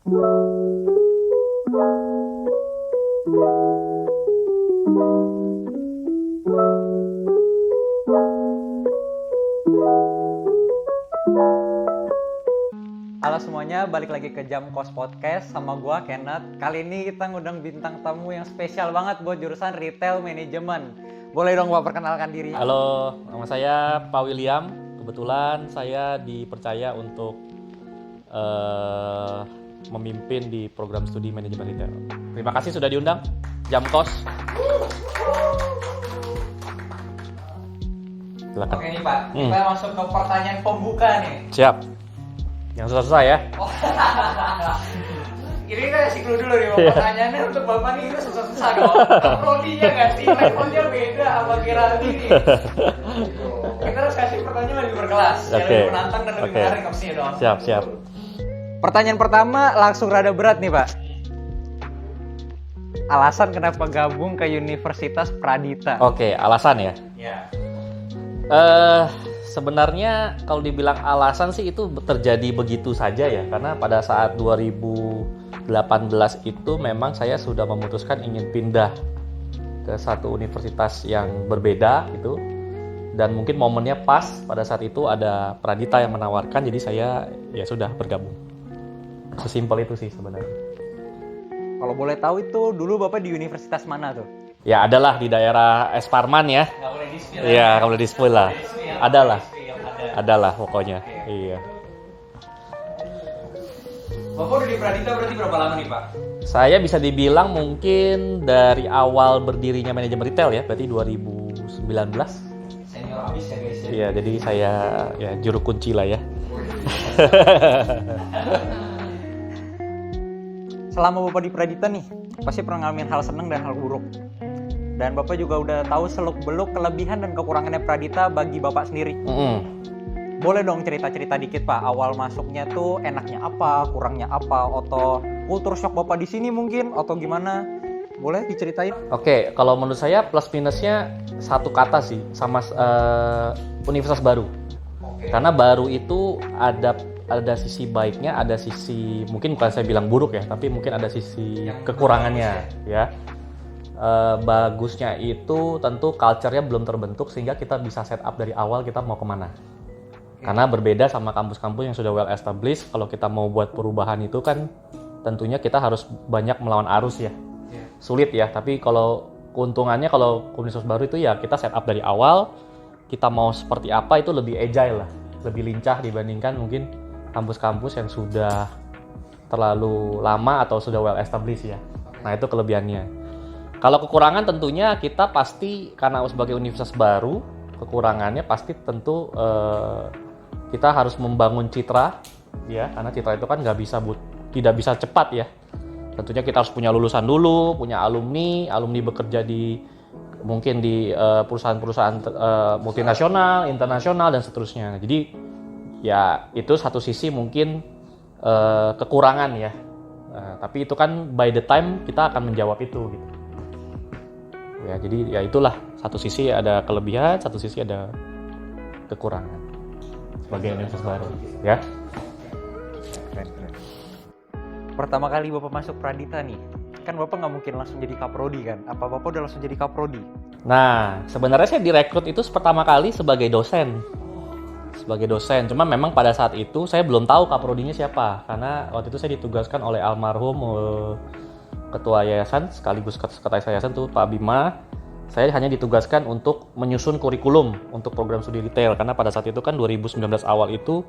Halo semuanya, balik lagi ke Jam Kos Podcast sama gua Kenneth. Kali ini kita ngundang bintang tamu yang spesial banget buat jurusan Retail Management. Boleh dong Pak perkenalkan diri? Halo, nama saya Pak William. Kebetulan saya dipercaya untuk memimpin di program studi manajemen retail. Terima kasih sudah diundang. Jam Kos. Silakan. Oke nih Pak, kita masuk ke pertanyaan pembuka nih. Siap. Yang susah-susah ya. Ini kita kasih clue dulu nih Pak. Pertanyaannya untuk Bapak nih itu susah-susah dong. Prodinya nggak sih? Levelnya beda sama Kiraldi nih. Kita harus kasih pertanyaan lebih berkelas. Yang lebih menantang dan lebih menarik opsinya dong. Siap. Pertanyaan pertama langsung rada berat nih Pak. Alasan kenapa gabung ke Universitas Pradita? Oke, alasan ya. Ya. Sebenarnya kalau dibilang alasan sih itu terjadi begitu saja ya, karena pada saat 2018 itu memang saya sudah memutuskan ingin pindah ke satu universitas yang berbeda gitu, dan mungkin momennya pas pada saat itu ada Pradita yang menawarkan, jadi saya ya sudah bergabung. Sesimpel itu sih sebenarnya. Kalau boleh tahu itu dulu Bapak di universitas mana tuh? Ya adalah di daerah Es Parman ya. Nggak boleh di-spill. Iya, nggak boleh di-spill lah. Adalah pokoknya. Iya. Bapak udah di Pradita berarti berapa lama nih Pak? Saya bisa dibilang mungkin dari awal berdirinya manajemen retail ya, berarti 2019. Senior abis ya guys ya? Iya, jadi saya ya juru kunci lah ya. Selama Bapak di Pradita nih, pasti pernah ngalamin hal seneng dan hal buruk. Dan Bapak juga udah tahu seluk-beluk kelebihan dan kekurangannya Pradita bagi Bapak sendiri. Boleh dong cerita-cerita dikit Pak, awal masuknya tuh enaknya apa, kurangnya apa, atau kultur shock Bapak di sini mungkin, atau gimana? Boleh diceritain? Oke, kalau menurut saya plus minusnya satu kata sih, sama universitas baru. Karena baru itu ada sisi baiknya, ada sisi mungkin bukan saya bilang buruk ya, tapi mungkin ada sisi kekurangannya ya. Bagusnya itu tentu culture-nya belum terbentuk sehingga kita bisa set up dari awal kita mau kemana. Karena berbeda sama kampus-kampus yang sudah well established, kalau kita mau buat perubahan itu kan tentunya kita harus banyak melawan arus ya. Sulit ya, tapi kalau keuntungannya kalau universitas baru itu ya kita set up dari awal, kita mau seperti apa itu lebih agile lah, lebih lincah dibandingkan mungkin kampus-kampus yang sudah terlalu lama atau sudah well established ya. Nah itu kelebihannya. Kalau kekurangan tentunya kita pasti karena sebagai universitas baru, kekurangannya pasti tentu kita harus membangun citra ya, karena citra itu kan tidak bisa cepat ya. Tentunya kita harus punya lulusan dulu, punya alumni bekerja mungkin di perusahaan-perusahaan multinasional, internasional dan seterusnya. Jadi ya itu satu sisi mungkin kekurangan ya. Tapi itu kan by the time kita akan menjawab itu gitu. Ya, jadi ya itulah, satu sisi ada kelebihan, satu sisi ada kekurangan sebagai universitas baru ya. Keren. Pertama kali Bapak masuk Pradita nih, kan Bapak nggak mungkin langsung jadi kaprodi kan? Apa Bapak udah langsung jadi kaprodi? Nah, sebenarnya saya direkrut itu pertama kali sebagai dosen. Cuma memang pada saat itu saya belum tahu kaprodinya siapa, karena waktu itu saya ditugaskan oleh almarhum ketua yayasan sekaligus sekretaris yayasan tuh Pak Bima. Saya hanya ditugaskan untuk menyusun kurikulum untuk program studi retail, karena pada saat itu kan 2019 awal itu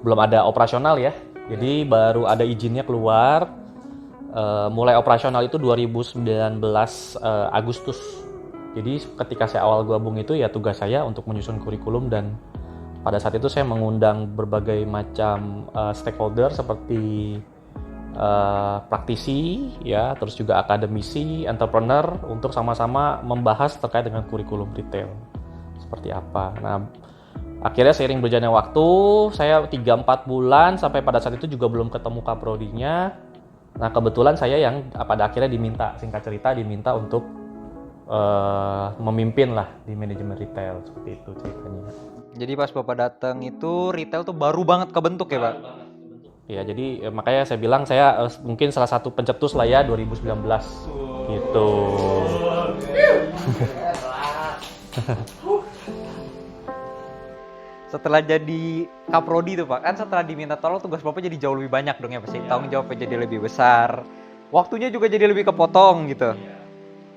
belum ada operasional ya. Jadi baru ada izinnya keluar. Mulai operasional itu 2019 Agustus. Jadi ketika saya awal gabung itu ya tugas saya untuk menyusun kurikulum, dan pada saat itu saya mengundang berbagai macam stakeholder seperti praktisi ya, terus juga akademisi, entrepreneur untuk sama-sama membahas terkait dengan kurikulum retail seperti apa. Nah, akhirnya seiring berjalannya waktu, saya 3-4 bulan sampai pada saat itu juga belum ketemu kaprodinya. Nah, kebetulan saya yang pada akhirnya diminta untuk memimpin lah di manajemen retail, seperti itu ceritanya. Jadi pas Bapak datang itu retail tuh baru banget kebentuk ya Pak? Ya, jadi makanya saya bilang saya mungkin salah satu pencetus lah ya 2019 gitu. Setelah jadi kaprodi tuh Pak, kan setelah diminta tolong tugas Bapak jadi jauh lebih banyak dong ya pasti. Tanggung jawabnya jadi lebih besar. Waktunya juga jadi lebih kepotong gitu.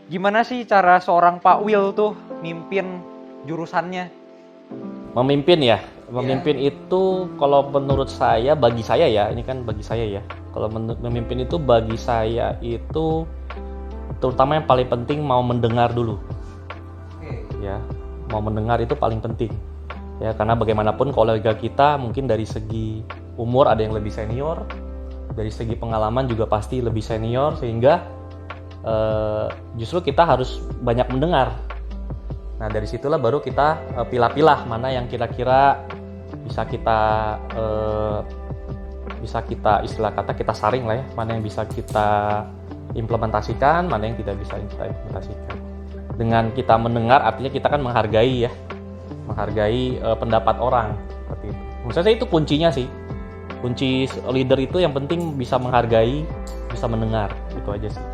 Gimana sih cara seorang Pak Will tuh mimpin jurusannya? Memimpin ya. Memimpin itu kalau menurut saya, bagi saya ya, ini kan bagi saya ya. Kalau memimpin itu bagi saya itu terutama yang paling penting mau mendengar dulu. Ya, mau mendengar itu paling penting. Ya, karena bagaimanapun kolega kita mungkin dari segi umur ada yang lebih senior, dari segi pengalaman juga pasti lebih senior, sehingga justru kita harus banyak mendengar. Nah, dari situlah baru kita pilah-pilah mana yang kira-kira bisa kita istilah kata kita saring lah ya, mana yang bisa kita implementasikan, mana yang tidak bisa kita implementasikan. Dengan kita mendengar artinya kita kan menghargai pendapat orang seperti itu. Menurut saya itu kuncinya sih. Kunci leader itu yang penting bisa menghargai, bisa mendengar, itu aja sih.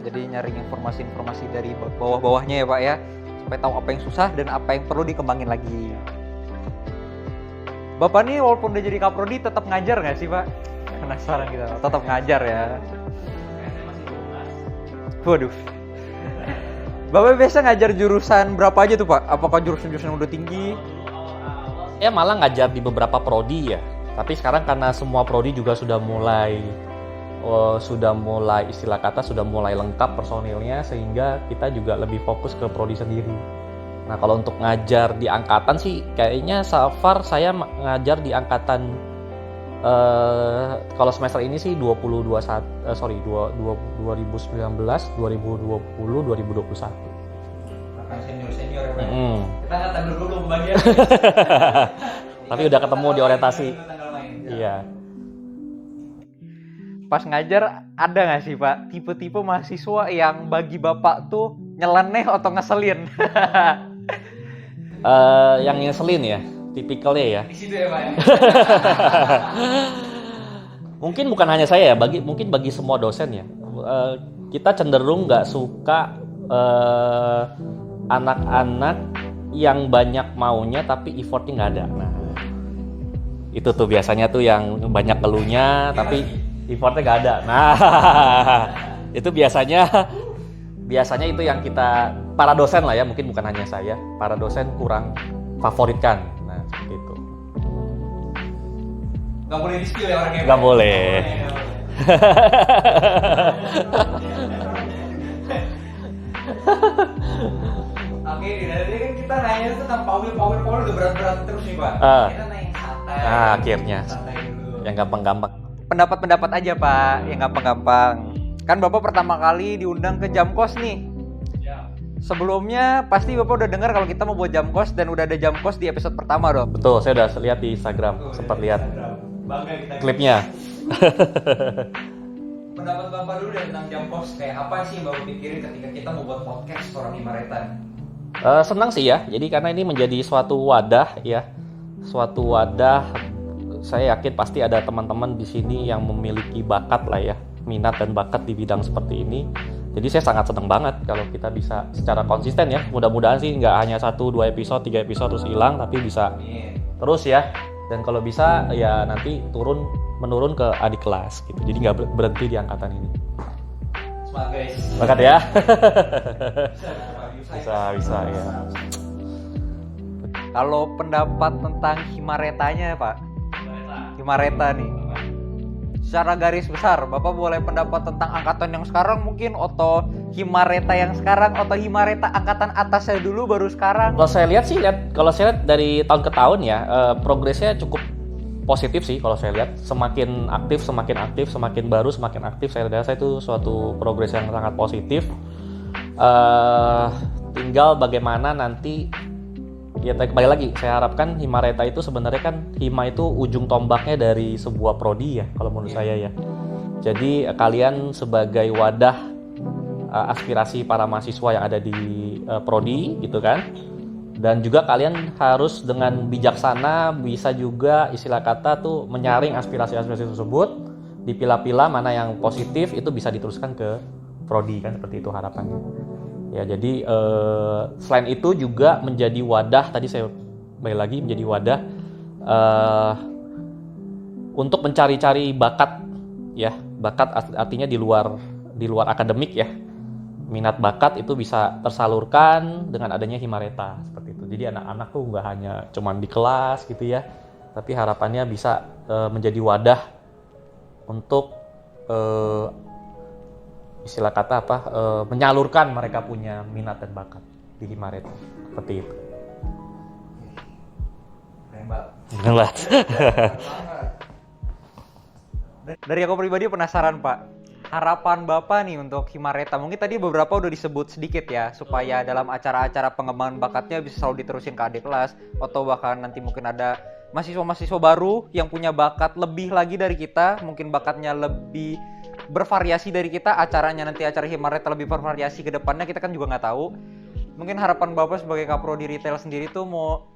Jadi nyaring informasi-informasi dari bawah-bawahnya ya Pak ya, supaya tahu apa yang susah dan apa yang perlu dikembangin lagi. Bapak nih walaupun udah jadi kaprodi tetap ngajar nggak sih Pak? Penasaran kita, tetap ngajar ya. Waduh. Bapak biasa ngajar jurusan berapa aja tuh Pak? Apakah jurusan-jurusan yang udah tinggi? Ya malah ngajar di beberapa prodi ya. Tapi sekarang karena semua prodi juga sudah mulai istilah kata sudah mulai lengkap personilnya, sehingga kita juga lebih fokus ke prodi sendiri. Nah, kalau untuk ngajar di angkatan sih kayaknya so far saya ngajar di angkatan kalau semester ini sih 2019, 2020, 2021. Akan senior ya Pak. Kita angkatan dulu belum bagian. Tapi udah ketemu di orientasi. Iya. Pas ngajar ada nggak sih Pak tipe-tipe mahasiswa yang bagi Bapak tuh nyeleneh atau ngeselin? Yang ngeselin ya, tipikalnya ya. Di situ ya Pak ya. Mungkin bukan hanya saya ya, mungkin bagi semua dosen ya. Kita cenderung nggak suka anak-anak yang banyak maunya tapi effortnya nggak ada. Nah, itu tuh biasanya tuh yang banyak keluhnya tapi effortnya nggak ada. Nah, itu biasanya itu yang kita, para dosen lah ya, mungkin bukan hanya saya, para dosen kurang favoritkan. Nah, seperti itu. Gak boleh di-spill ya orangnya. Gak boleh. Oke, dari kan kita nanya tentang power udah berat-berat terus nih Pak. Kita nanya santai. Nah, akhirnya santai dulu. yang gampang-gampang. Pendapat-pendapat aja Pak, yang gampang-gampang. Kan Bapak pertama kali diundang ke Jamkos nih. Sebelumnya pasti Bapak udah dengar kalau kita mau buat Jamkos dan udah ada Jamkos di episode pertama dong. Betul, saya udah lihat di Instagram, sempat lihat klipnya. Pendapat Bapak dulu deh tentang Jamkos, kayak apa sih yang Bapak pikirin ketika kita mau buat podcast orang Himaretan? Senang sih ya, jadi karena ini menjadi suatu wadah ya, suatu wadah. Saya yakin pasti ada teman-teman di sini yang memiliki bakat lah ya, minat dan bakat di bidang seperti ini. Jadi saya sangat senang banget kalau kita bisa secara konsisten ya. Mudah-mudahan sih nggak hanya 1, 2 episode, 3 episode terus hilang, tapi bisa terus ya. Dan kalau bisa ya nanti menurun ke adik kelas gitu. Jadi nggak berhenti di angkatan ini. Semangat guys. Semangat ya. bisa ya. Kalau pendapat tentang Himaretanya Pak, Himareta nih. Secara garis besar, Bapak boleh pendapat tentang angkatan yang sekarang mungkin, atau Himareta yang sekarang, atau Himareta angkatan atasnya dulu baru sekarang? Kalau saya lihat dari tahun ke tahun ya, progresnya cukup positif sih kalau saya lihat. Semakin aktif, semakin baru, semakin aktif. Saya rasa itu suatu progres yang sangat positif. Tinggal bagaimana nanti. Ya kembali lagi, saya harapkan Himareta itu sebenarnya kan Hima itu ujung tombaknya dari sebuah prodi ya, kalau menurut saya ya. Jadi kalian sebagai wadah aspirasi para mahasiswa yang ada di prodi gitu kan, Dan juga kalian harus dengan bijaksana bisa juga istilah kata tuh menyaring aspirasi-aspirasi tersebut, dipilah-pilah mana yang positif itu bisa diteruskan ke prodi kan, seperti itu harapannya. Ya, jadi selain itu juga menjadi wadah, tadi saya balik lagi menjadi wadah untuk mencari-cari bakat ya. Bakat artinya di luar akademik ya. Minat bakat itu bisa tersalurkan dengan adanya Himareta seperti itu. Jadi anak-anak tuh nggak hanya cuman di kelas gitu ya, tapi harapannya bisa menjadi wadah untuk istilah kata menyalurkan mereka punya minat dan bakat di Himareta seperti itu. Hebat. Dari aku pribadi penasaran Pak, harapan Bapak nih untuk Himareta, mungkin tadi beberapa udah disebut sedikit ya, supaya dalam acara-acara pengembangan bakatnya bisa selalu diterusin ke adik kelas, atau bahkan nanti mungkin ada mahasiswa-mahasiswa baru yang punya bakat lebih lagi dari kita, mungkin bakatnya lebih bervariasi dari kita, acaranya nanti acara Himareta lebih bervariasi ke depannya, kita kan juga nggak tahu. Mungkin harapan Bapak sebagai kaprodi retail sendiri tuh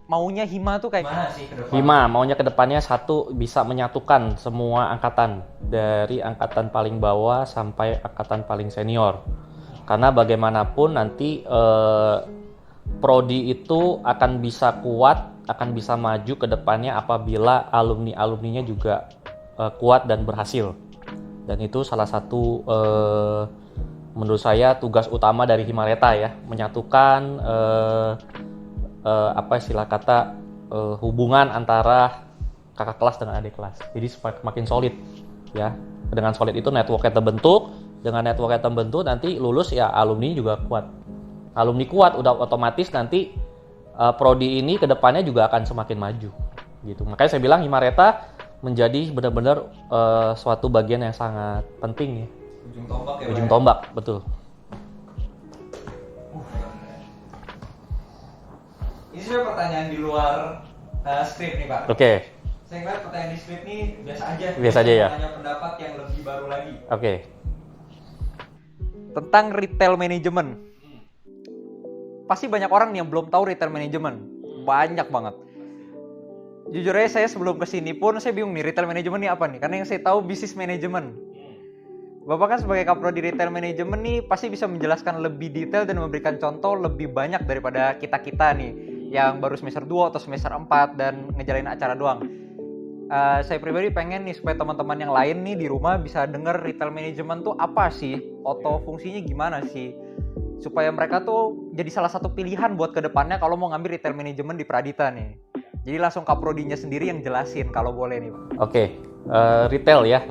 maunya Hima tuh kayak gimana sih ke depan? Hima maunya ke depannya satu, bisa menyatukan semua angkatan dari angkatan paling bawah sampai angkatan paling senior. Karena bagaimanapun nanti prodi itu akan bisa kuat, akan bisa maju ke depannya apabila alumni-alumninya juga kuat dan berhasil. Dan itu salah satu menurut saya tugas utama dari Himareta ya, menyatukan istilah kata hubungan antara kakak kelas dengan adik kelas. Jadi supaya makin solid ya. Dengan solid itu networknya terbentuk, dengan networknya terbentuk nanti lulus ya alumni juga kuat. Alumni kuat udah otomatis nanti prodi ini kedepannya juga akan semakin maju gitu. Makanya saya bilang Himareta menjadi benar-benar suatu bagian yang sangat penting ya. Ujung tombak ya, ujung tombak, betul. Ini sebenarnya pertanyaan di luar skrip nih Pak. Oke. Saya kira pertanyaan di skrip ini biasa aja. Biasa aja ya. Tanya pendapat yang lebih baru lagi. Oke. Tentang retail management. Pasti banyak orang yang belum tahu retail management. Banyak banget. Jujur aja saya sebelum kesini pun saya bingung nih retail management ini apa nih. Karena yang saya tahu bisnis management. Bapak kan sebagai kaprodi retail management nih pasti bisa menjelaskan lebih detail dan memberikan contoh lebih banyak daripada kita-kita nih yang baru semester 2 atau semester 4 dan ngejalanin acara doang. Saya pribadi pengen nih supaya teman-teman yang lain nih di rumah bisa denger retail management tuh apa sih, atau fungsinya gimana sih, supaya mereka tuh jadi salah satu pilihan buat kedepannya kalau mau ngambil retail management di Pradita nih. Jadi langsung kaprodinya sendiri yang jelasin kalau boleh nih Pak. Oke, retail ya.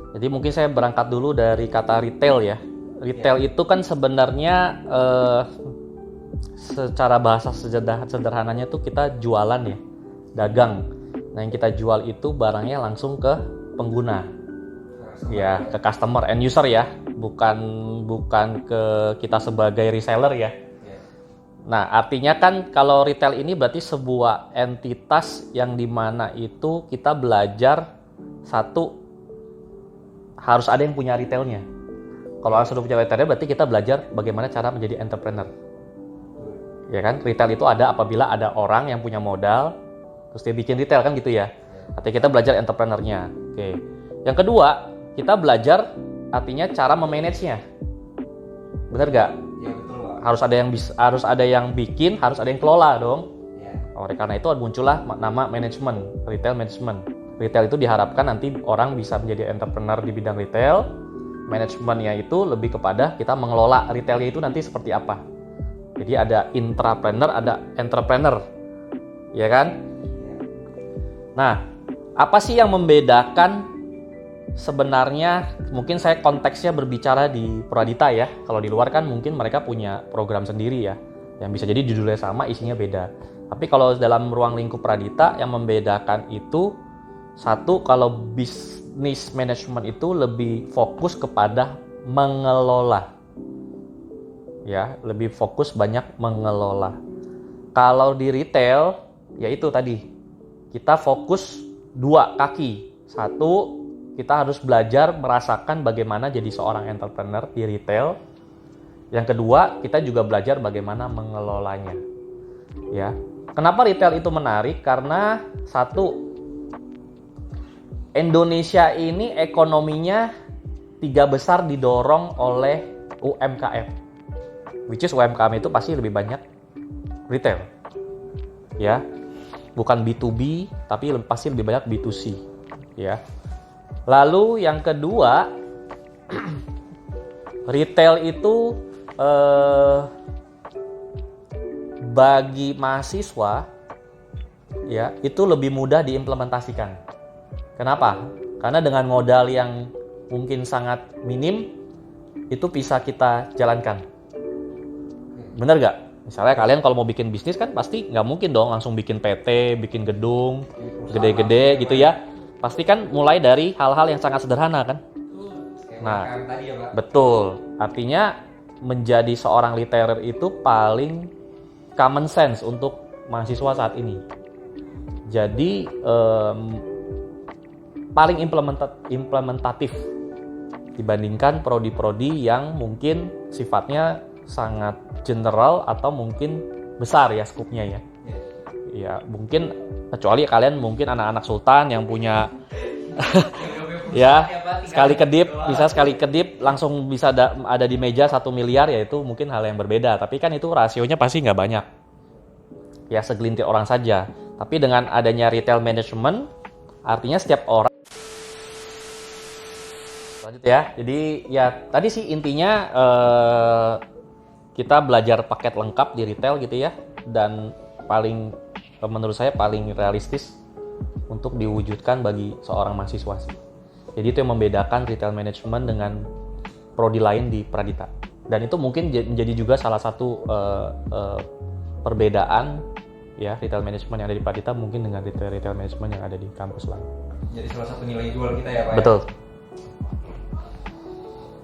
Jadi mungkin saya berangkat dulu dari kata retail ya. Retail itu kan sebenarnya secara bahasa sederhananya tuh kita jualan ya, dagang. Nah yang kita jual itu barangnya langsung ke pengguna, ya ke customer end user ya, bukan ke kita sebagai reseller ya. Nah artinya kan kalau retail ini berarti sebuah entitas yang dimana itu kita belajar satu, harus ada yang punya retailnya. Kalau harus sudah punya retailnya berarti kita belajar bagaimana cara menjadi entrepreneur. Ya kan, retail itu ada apabila ada orang yang punya modal terus dia bikin retail kan gitu ya. Artinya kita belajar entrepreneurnya. Oke. Yang kedua, kita belajar artinya cara memanagenya. Benar gak? Ya betul Pak. Harus ada yang bikin, harus ada yang kelola dong. Ya. Oleh karena itu muncullah nama manajemen, retail management. Retail itu diharapkan nanti orang bisa menjadi entrepreneur di bidang retail. Manajemennya itu lebih kepada kita mengelola retailnya itu nanti seperti apa. Jadi ada intrapreneur, ada entrepreneur. Ya kan? Nah, apa sih yang membedakan sebenarnya? Mungkin saya konteksnya berbicara di Pradita ya. Kalau di luar kan mungkin mereka punya program sendiri ya. Yang bisa jadi judulnya sama, isinya beda. Tapi kalau dalam ruang lingkup Pradita yang membedakan itu, satu, kalau bisnis manajemen itu lebih fokus kepada mengelola. Ya, lebih fokus banyak mengelola. Kalau di retail, ya itu tadi. Kita fokus dua kaki. Satu, kita harus belajar merasakan bagaimana jadi seorang entrepreneur di retail. Yang kedua, kita juga belajar bagaimana mengelolanya. Ya. Kenapa retail itu menarik? Karena satu, Indonesia ini ekonominya 3 besar didorong oleh UMKM. Which is UMKM itu pasti lebih banyak retail. Ya. Bukan B2B, tapi pasti lebih banyak B2C. Ya. Lalu yang kedua, retail itu bagi mahasiswa ya itu lebih mudah diimplementasikan. Kenapa? Karena dengan modal yang mungkin sangat minim itu bisa kita jalankan. Bener gak? Misalnya kalian kalau mau bikin bisnis kan pasti nggak mungkin dong langsung bikin PT, bikin gedung gede-gede gitu ya. Pasti kan mulai dari hal-hal yang sangat sederhana kan. Nah, betul. Artinya menjadi seorang retailer itu paling common sense untuk mahasiswa saat ini. Jadi paling implementatif dibandingkan prodi-prodi yang mungkin sifatnya sangat general atau mungkin besar ya skupnya ya. Ya mungkin kecuali kalian mungkin anak-anak sultan yang punya ya sekali kedip langsung bisa ada di meja 1 miliar, ya itu mungkin hal yang berbeda. Tapi kan itu rasionya pasti nggak banyak. Ya segelintir orang saja. Tapi dengan adanya retail management, artinya setiap orang. Lanjut ya. Jadi ya tadi sih intinya kita belajar paket lengkap di retail gitu ya. Dan menurut saya paling realistis untuk diwujudkan bagi seorang mahasiswa sih. Jadi itu yang membedakan retail management dengan prodi lain di Pradita. Dan itu mungkin menjadi juga salah satu perbedaan ya retail management yang ada di Pradita mungkin dengan retail management yang ada di kampus lain. Jadi salah satu nilai jual kita ya Pak? Betul.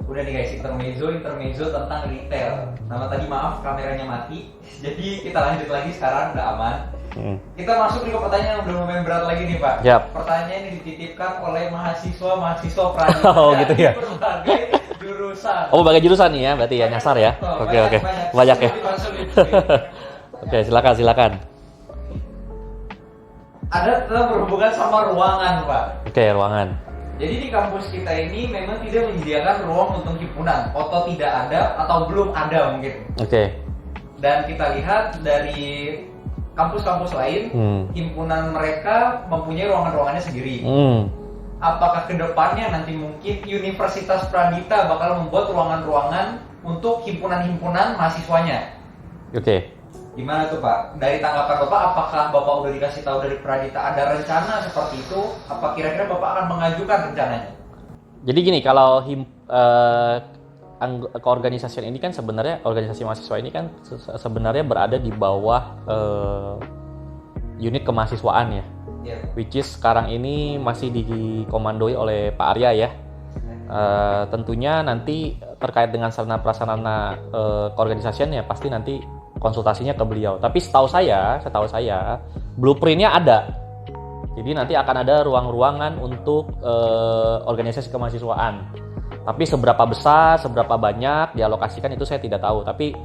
Udah nih guys, intermezzo tentang retail. Nama tadi maaf kameranya mati. Jadi kita lanjut lagi sekarang, udah aman. Kita masuk nih ke pertanyaan yang udah lumayan berat lagi nih Pak. Yap. Pertanyaan ini dititipkan oleh mahasiswa Pradita. Oh gitu ya. Berbagai jurusan. Oh berbagai jurusan nih ya, berarti ya nyasar ya. Oke. Banyak ya. Oke, silakan. Ada tetap berhubungan sama ruangan Pak. Oke, ruangan. Jadi di kampus kita ini memang tidak menyediakan ruang untuk himpunan, atau tidak ada atau belum ada mungkin. Oke. Dan kita lihat dari kampus-kampus lain, himpunan mereka mempunyai ruangan-ruangannya sendiri. Apakah kedepannya nanti mungkin Universitas Pradita bakal membuat ruangan-ruangan untuk himpunan-himpunan mahasiswanya? Oke. Gimana tuh Pak? Dari tanggapan Bapak, apakah Bapak udah dikasih tahu dari Pradita ada rencana seperti itu? Apa kira-kira Bapak akan mengajukan rencananya? Jadi gini, kalau keorganisasian ini kan sebenarnya organisasi mahasiswa ini kan sebenarnya berada di bawah unit kemahasiswaan ya. Yeah. Which is sekarang ini masih dikomandoi oleh Pak Arya ya. Tentunya nanti terkait dengan sarana prasarana keorganisasian ya pasti nanti konsultasinya ke beliau. Tapi setahu saya blueprintnya ada. Jadi nanti akan ada ruang-ruangan untuk organisasi kemahasiswaan. Tapi seberapa besar, seberapa banyak dialokasikan itu saya tidak tahu. Tapi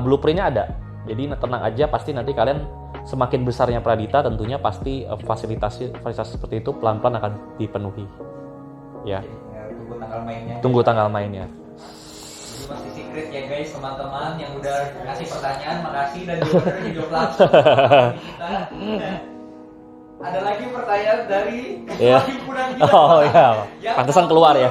blueprintnya ada. Jadi tenang aja, pasti nanti kalian semakin besarnya Pradita tentunya pasti fasilitas seperti itu pelan-pelan akan dipenuhi. Ya. Tunggu tanggal mainnya. Jadi masih secret ya guys teman-teman yang udah kasih pertanyaan, makasih dan jawabannya jawab langsung kita. Ada lagi pertanyaan dari himpunan kita. Oh iya, pantesan keluar ya.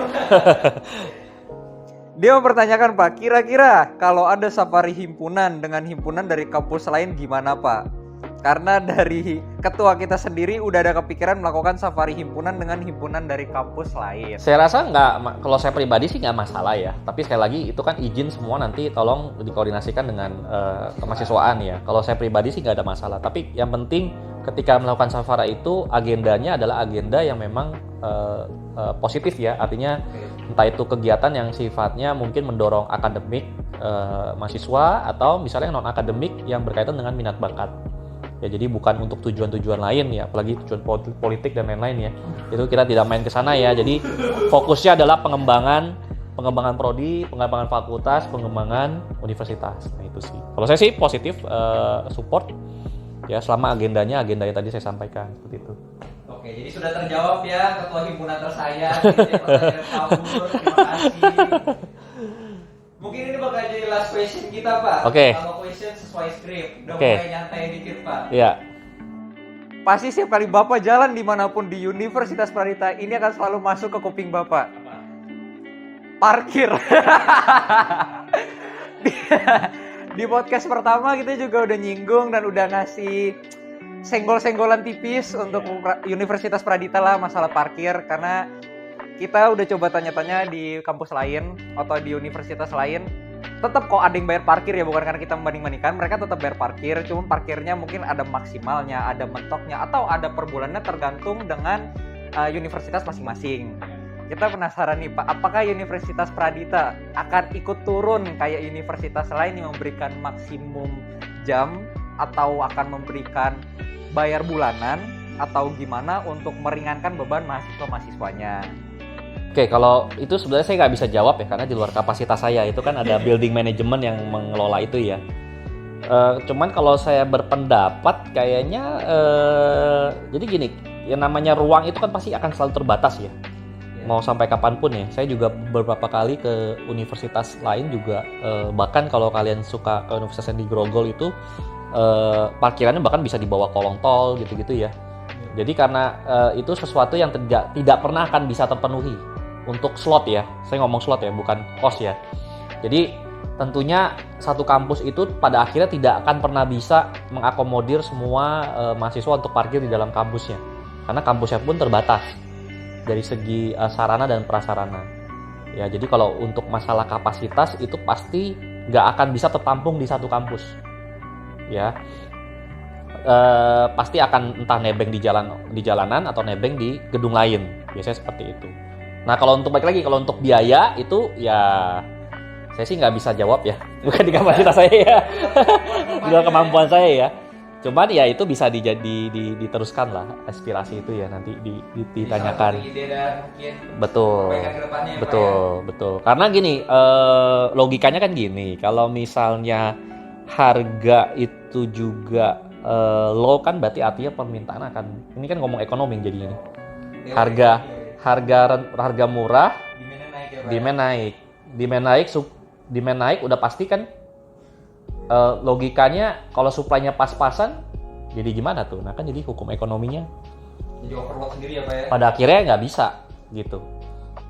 Dia mempertanyakan Pak, kira-kira kalau ada safari himpunan dengan himpunan dari kampus lain gimana Pak? Karena dari ketua kita sendiri udah ada kepikiran melakukan safari himpunan dengan himpunan dari kampus lain. Saya rasa nggak, kalau saya pribadi sih nggak masalah ya. Tapi sekali lagi itu kan izin semua nanti tolong dikoordinasikan dengan kemahasiswaan ya. Kalau saya pribadi sih nggak ada masalah. Tapi yang penting ketika melakukan safari itu agendanya adalah agenda yang memang positif ya. Artinya entah itu kegiatan yang sifatnya mungkin mendorong akademik mahasiswa atau misalnya non akademik yang berkaitan dengan minat bakat. Ya jadi bukan untuk tujuan-tujuan lain ya, apalagi tujuan politik dan lain-lain ya. Itu kita tidak main ke sana ya. Jadi fokusnya adalah pengembangan prodi, pengembangan fakultas, pengembangan universitas. Nah itu sih. Kalau saya sih positif support Ya, selama agenda yang tadi saya sampaikan seperti itu. Oke, jadi sudah terjawab ya ketua himpunan tersayang. Pertanyaan kabur, terima kasih. Mungkin ini bakal jadi last question kita, Pak. Oke. Kalau question sesuai skrip, udah Oke. mulai nyantai dikit, Pak. Iya. Pasti setiap kali Bapak jalan dimanapun di Universitas Pradita, ini akan selalu masuk ke kuping Bapak. Parkir. Di podcast pertama kita juga udah nyinggung dan udah ngasih senggol-senggolan tipis untuk Universitas Pradita lah masalah parkir, karena kita udah coba tanya-tanya di kampus lain atau di universitas lain, tetap kok ada yang bayar parkir ya, bukan karena kita membanding-bandingkan, mereka tetap bayar parkir, cuman parkirnya mungkin ada maksimalnya, ada mentoknya, atau ada per bulannya tergantung dengan universitas masing-masing. Kita penasaran nih Pak, apakah Universitas Pradita akan ikut turun kayak universitas lain yang memberikan maksimum jam, atau akan memberikan bayar bulanan, atau gimana untuk meringankan beban mahasiswa-mahasiswanya? Oke, kalau itu sebenarnya saya nggak bisa jawab ya, karena di luar kapasitas saya. Itu kan ada building management yang mengelola itu ya. Cuman kalau saya berpendapat kayaknya, jadi gini, yang namanya ruang itu kan pasti akan selalu terbatas ya. Mau sampai kapanpun ya. Saya juga beberapa kali ke universitas lain juga, bahkan kalau kalian suka ke universitas yang di Grogol itu, parkirannya bahkan bisa dibawa kolong tol gitu-gitu ya. Jadi karena itu sesuatu yang tidak pernah akan bisa terpenuhi untuk slot ya. Saya ngomong slot ya, bukan kos ya. Jadi tentunya satu kampus itu pada akhirnya tidak akan pernah bisa mengakomodir semua mahasiswa untuk parkir di dalam kampusnya. Karena kampusnya pun terbatas dari segi sarana dan prasarana. Ya, jadi kalau untuk masalah kapasitas itu pasti nggak akan bisa tertampung di satu kampus. Ya, pasti akan entah nebeng di jalanan atau nebeng di gedung lain. Biasanya seperti itu. Nah, kalau untuk balik lagi, kalau untuk biaya itu ya saya sih nggak bisa jawab ya, bukan di kapasitas saya ya, di luar kemampuan saya ya. Cuman ya itu bisa diteruskan lah aspirasi itu ya, nanti ditanyakan. Betul, betul. Karena gini, logikanya kan gini, kalau misalnya harga itu juga low kan berarti artinya permintaan akan, ini kan ngomong ekonomi jadi ini. Harga murah, demand naik, udah pasti kan. Logikanya kalau supply-nya pas-pasan jadi gimana tuh? Nah kan jadi hukum ekonominya jadi overload sendiri ya Pak ya? Pada akhirnya nggak bisa gitu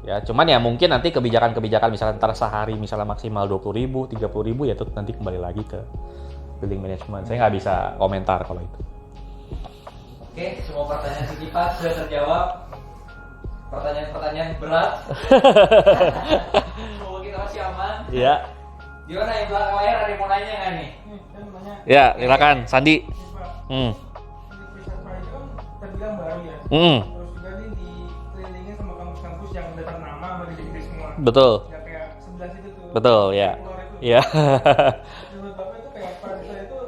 ya. Cuman ya mungkin nanti kebijakan misalnya ntar sehari misalnya maksimal 20.000, 30.000 ya itu nanti kembali lagi ke building management. Saya nggak bisa komentar kalau itu. Oke, semua pertanyaan si Kipas sudah terjawab. Pertanyaan berat. Semoga kita masih aman. Iya. Gimana yang belakang layar, ada yang mau nanya nggak nih? Ya, silakan Sandi. Universitas Pradita kan terbilang baru ya. Terus juga nih dikelilingin sama kampus-kampus yang udah ternama bagi diri semua. Betul. Ya kayak 11 itu tuh. Betul, ya. Iya. Iya. Menurut Bapak itu kayak Pradita itu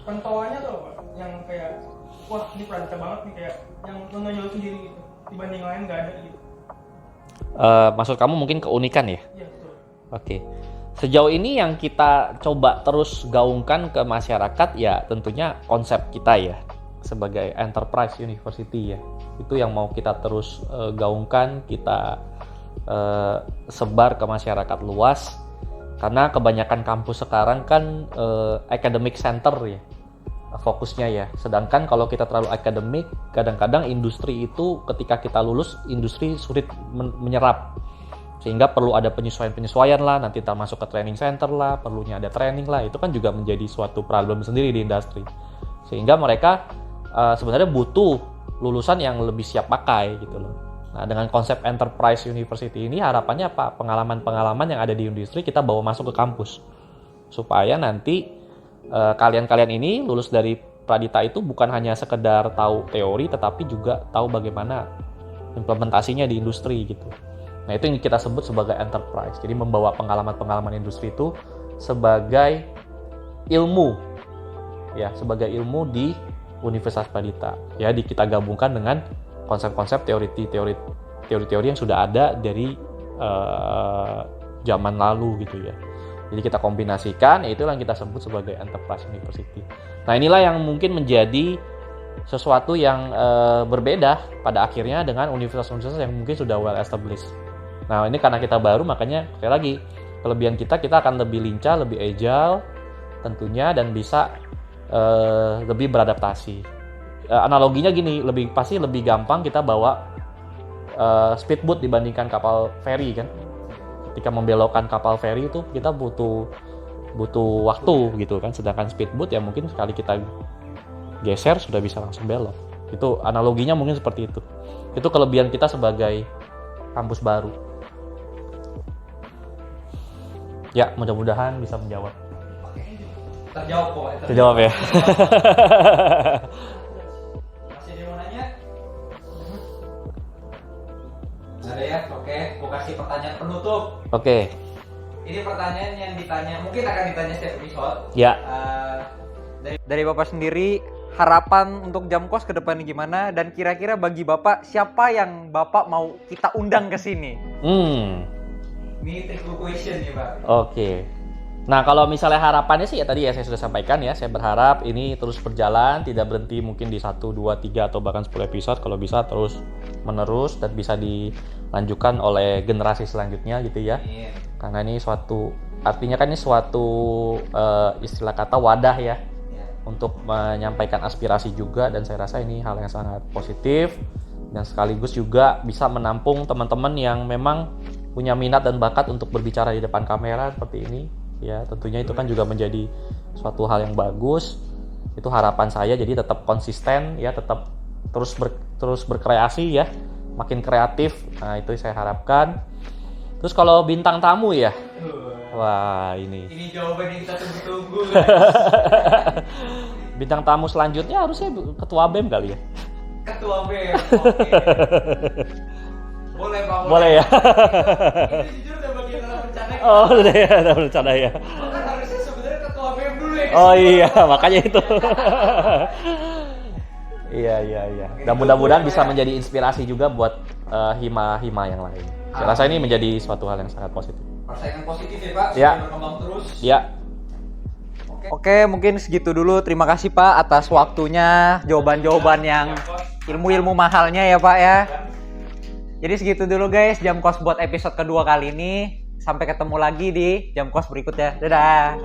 pentauannya tuh Pak, yang kayak wah ini Pradita banget nih, kayak yang menonjol sendiri gitu. Dibanding lain nggak ada gitu. Maksud kamu mungkin keunikan ya? Iya betul. Oke. Sejauh ini yang kita coba terus gaungkan ke masyarakat ya tentunya konsep kita ya sebagai enterprise university ya. Itu yang mau kita terus gaungkan, kita sebar ke masyarakat luas. Karena kebanyakan kampus sekarang kan academic center ya fokusnya ya. Sedangkan kalau kita terlalu akademik, kadang-kadang industri itu ketika kita lulus industri sulit menyerap. Sehingga perlu ada penyesuaian lah, nanti kita masuk ke training center lah, perlunya ada training lah, itu kan juga menjadi suatu problem sendiri di industri. Sehingga mereka sebenarnya butuh lulusan yang lebih siap pakai gitu loh. Nah dengan konsep enterprise university ini harapannya apa? Pengalaman-pengalaman yang ada di industri kita bawa masuk ke kampus. Supaya nanti kalian-kalian ini lulus dari Pradita itu bukan hanya sekedar tahu teori, tetapi juga tahu bagaimana implementasinya di industri gitu. Nah itu yang kita sebut sebagai enterprise. Jadi membawa pengalaman-pengalaman industri itu sebagai ilmu, ya sebagai ilmu di Universitas Pradita. Ya kita gabungkan dengan konsep-konsep teori yang sudah ada dari zaman lalu gitu ya. Jadi kita kombinasikan, yaitu yang kita sebut sebagai enterprise university. Nah inilah yang mungkin menjadi sesuatu yang berbeda pada akhirnya dengan universitas-universitas yang mungkin sudah well established. Nah ini karena kita baru, makanya sekali lagi kelebihan kita akan lebih lincah, lebih agile tentunya, dan bisa lebih beradaptasi. Analoginya gini, pasti lebih gampang kita bawa speedboat dibandingkan kapal feri kan. Ketika membelokkan kapal feri itu kita butuh waktu gitu kan, sedangkan speedboat ya mungkin sekali kita geser sudah bisa langsung belok. Itu analoginya mungkin seperti itu. Itu kelebihan kita sebagai kampus baru. Ya, mudah-mudahan bisa menjawab. Terjawab kok. Terjawab ya. Masih ada yang mau nanya? Nggak ada ya? Oke, gua kasih pertanyaan penutup. Oke. Ini pertanyaan yang ditanya, mungkin akan ditanya setiap episode. Ya. Dari Bapak sendiri, harapan untuk Jamkos ke depan gimana? Dan kira-kira bagi Bapak, siapa yang Bapak mau kita undang ke sini? Ini trick question nih, Pak. Oke. Nah, kalau misalnya harapannya sih ya tadi ya saya sudah sampaikan ya, saya berharap ini terus berjalan, tidak berhenti mungkin di 1, 2, 3 atau bahkan 10 episode, kalau bisa terus menerus dan bisa dilanjutkan oleh generasi selanjutnya gitu ya. Karena ini artinya kan ini suatu istilah kata wadah ya, untuk menyampaikan aspirasi juga, dan saya rasa ini hal yang sangat positif dan sekaligus juga bisa menampung teman-teman yang memang punya minat dan bakat untuk berbicara di depan kamera seperti ini. Ya, tentunya itu kan juga menjadi suatu hal yang bagus. Itu harapan saya, jadi tetap konsisten ya, tetap terus berkreasi ya, makin kreatif. Nah, itu saya harapkan. Terus kalau bintang tamu ya. Wah, ini jawaban yang kita tunggu-tunggu. Bintang tamu selanjutnya harusnya ketua BEM kali ya. Ketua BEM. Oke. Boleh, Pak. Boleh ya. Ini jujur udah bagian dalam rencana kita. Oh, udah ya, udah rencana ya. Kan harusnya sebenarnya ketua BEM dulu ya. Oh iya, makanya itu. Iya. Dan mudah-mudahan bisa menjadi inspirasi juga buat hima-hima yang lain. Saya rasa ini menjadi suatu hal yang sangat positif. Persaingan positif ya, Pak. Ya. Supaya berkembang terus. Ya. Oke, mungkin segitu dulu. Terima kasih Pak atas waktunya, jawaban-jawaban yang ilmu-ilmu mahalnya ya Pak ya. Jadi segitu dulu guys, Jamkos buat episode kedua kali ini. Sampai ketemu lagi di Jamkos berikutnya. Dadah.